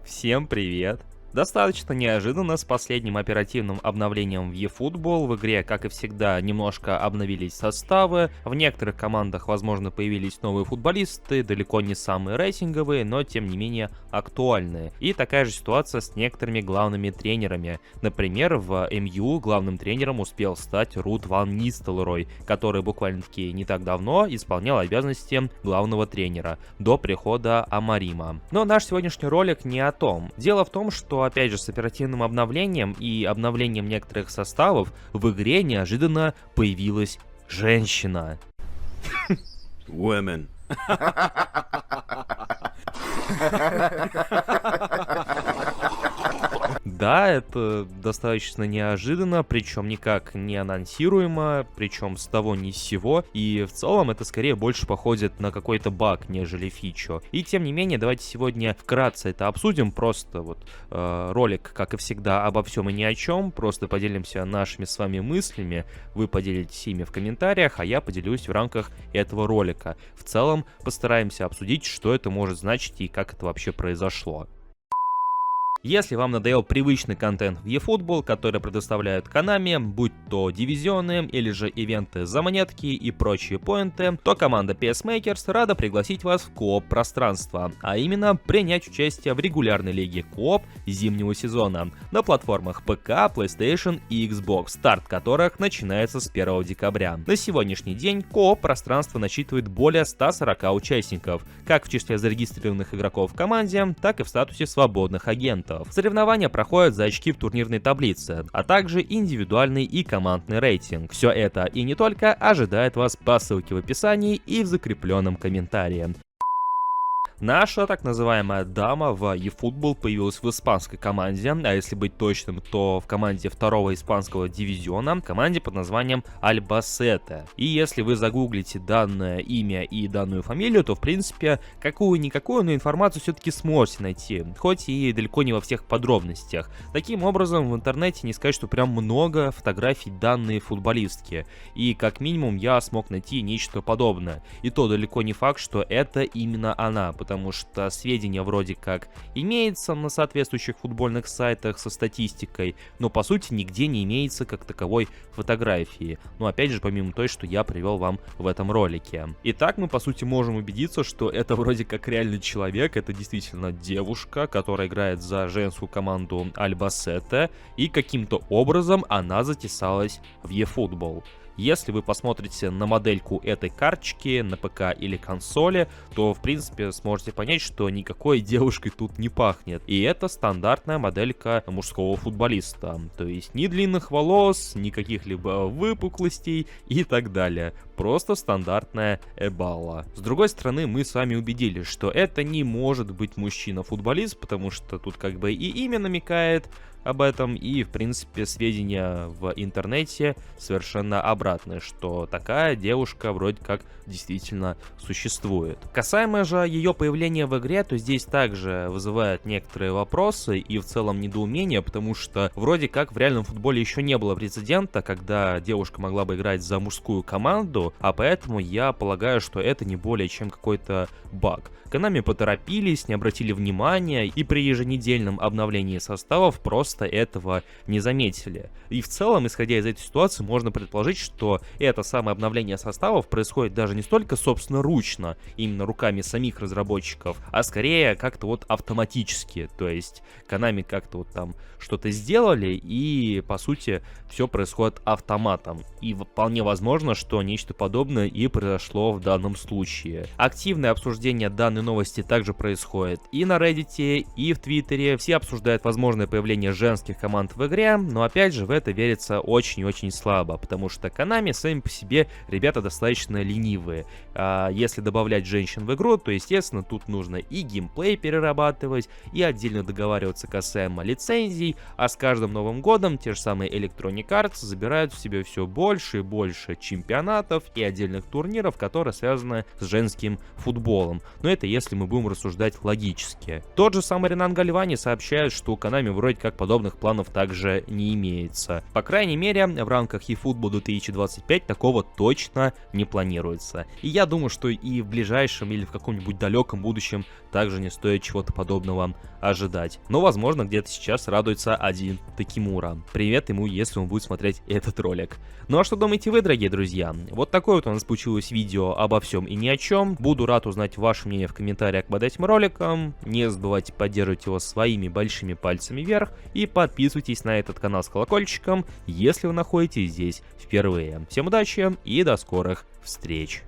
Всем привет! Достаточно неожиданно с последним оперативным обновлением в eFootball в игре, как и всегда, немножко обновились составы, в некоторых командах, возможно, появились новые футболисты, далеко не самые рейтинговые, но тем не менее актуальные. И такая же ситуация с некоторыми главными тренерами. Например, в МЮ главным тренером успел стать Рут ван Нистелрой, который буквально-таки не так давно исполнял обязанности главного тренера, до прихода Амарима. Но наш сегодняшний ролик не о том. Дело в том, что опять же с оперативным обновлением и обновлением некоторых составов в игре неожиданно появилась женщина. Women. Да, это достаточно неожиданно, причем никак не анонсируемо, причем с того ни с сего, и в целом это скорее больше походит на какой-то баг, нежели фичу. И тем не менее, давайте сегодня вкратце это обсудим, просто вот ролик, как и всегда, обо всем и ни о чем, просто поделимся нашими с вами мыслями, вы поделитесь ими в комментариях, а я поделюсь в рамках этого ролика. В целом постараемся обсудить, что это может значить и как это вообще произошло. Если вам надоел привычный контент в eFootball, который предоставляют Konami, будь то дивизионы или же ивенты за монетки и прочие поинты, то команда PS Makers рада пригласить вас в кооп пространство, а именно принять участие в регулярной лиге кооп зимнего сезона на платформах ПК, PlayStation и Xbox, старт которых начинается с 1 декабря. На сегодняшний день кооп пространство насчитывает более 140 участников, как в числе зарегистрированных игроков в команде, так и в статусе свободных агентов. Соревнования проходят за очки в турнирной таблице, а также индивидуальный и командный рейтинг. Все это и не только ожидает вас по ссылке в описании и в закрепленном комментарии. Наша так называемая дама в eFootball появилась в испанской команде, а если быть точным, то в команде второго испанского дивизиона, команде под названием Альбасете. И если вы загуглите данное имя и данную фамилию, то в принципе какую-никакую, но информацию все-таки сможете найти, хоть и далеко не во всех подробностях. Таким образом, в интернете не сказать, что прям много фотографий данной футболистки, и как минимум я смог найти нечто подобное. И то далеко не факт, что это именно она, потому что сведения вроде как имеются на соответствующих футбольных сайтах со статистикой, но по сути нигде не имеется как таковой фотографии. Но опять же, помимо той, что я привел вам в этом ролике. Итак, мы по сути можем убедиться, что это вроде как реальный человек, это действительно девушка, которая играет за женскую команду Альбасете, и каким-то образом она затесалась в eFootball. Если вы посмотрите на модельку этой карточки на ПК или консоли, то в принципе сможете понять, что никакой девушкой тут не пахнет. И это стандартная моделька мужского футболиста. То есть ни длинных волос, ни каких-либо выпуклостей и так далее. Просто стандартная эбалла. С другой стороны, мы с вами убедились, что это не может быть мужчина-футболист, потому что тут как бы и имя намекает об этом, и в принципе сведения в интернете совершенно обратные, что такая девушка вроде как действительно существует. Касаемо же ее появления в игре, то здесь также вызывает некоторые вопросы и в целом недоумение, потому что вроде как в реальном футболе еще не было прецедента, когда девушка могла бы играть за мужскую команду, а поэтому я полагаю, что это не более чем какой-то баг. Konami поторопились, не обратили внимания и при еженедельном обновлении составов просто этого не заметили. И в целом, исходя из этой ситуации, можно предположить, что это самое обновление составов происходит даже не столько собственноручно, именно руками самих разработчиков, а скорее как-то вот автоматически. То есть Konami как-то вот там что-то сделали, и по сути все происходит автоматом. И вполне возможно, что нечто подобное и произошло в данном случае. Активное обсуждение данной новости также происходит и на Reddit, и в Твиттере. Все обсуждают возможное появление женских команд в игре, но опять же в это верится очень-очень слабо, потому что Konami сами по себе ребята достаточно ленивые. Если добавлять женщин в игру, то естественно тут нужно и геймплей перерабатывать, и отдельно договариваться касаемо лицензий, а с каждым новым годом те же самые Electronic Arts забирают в себе все больше и больше чемпионатов и отдельных турниров, которые связаны с женским футболом. Но это если мы будем рассуждать логически. Тот же самый Ренан Гальвани сообщает, что у Konami вроде как подобных планов также не имеется. По крайней мере, в рамках eFootball 2025 такого точно не планируется. И я думаю, что и в ближайшем или в каком-нибудь далеком будущем также не стоит чего-то подобного ожидать. Но, возможно, где-то сейчас радуется один Такимура. Привет ему, если он будет смотреть этот ролик. Ну а что думаете вы, дорогие друзья? Вот такое вот у нас получилось видео обо всем и ни о чем. Буду рад узнать ваше мнение в комментариях под этим роликом. Не забывайте поддерживать его своими большими пальцами вверх. И подписывайтесь на этот канал с колокольчиком, если вы находитесь здесь впервые. Всем удачи и до скорых встреч!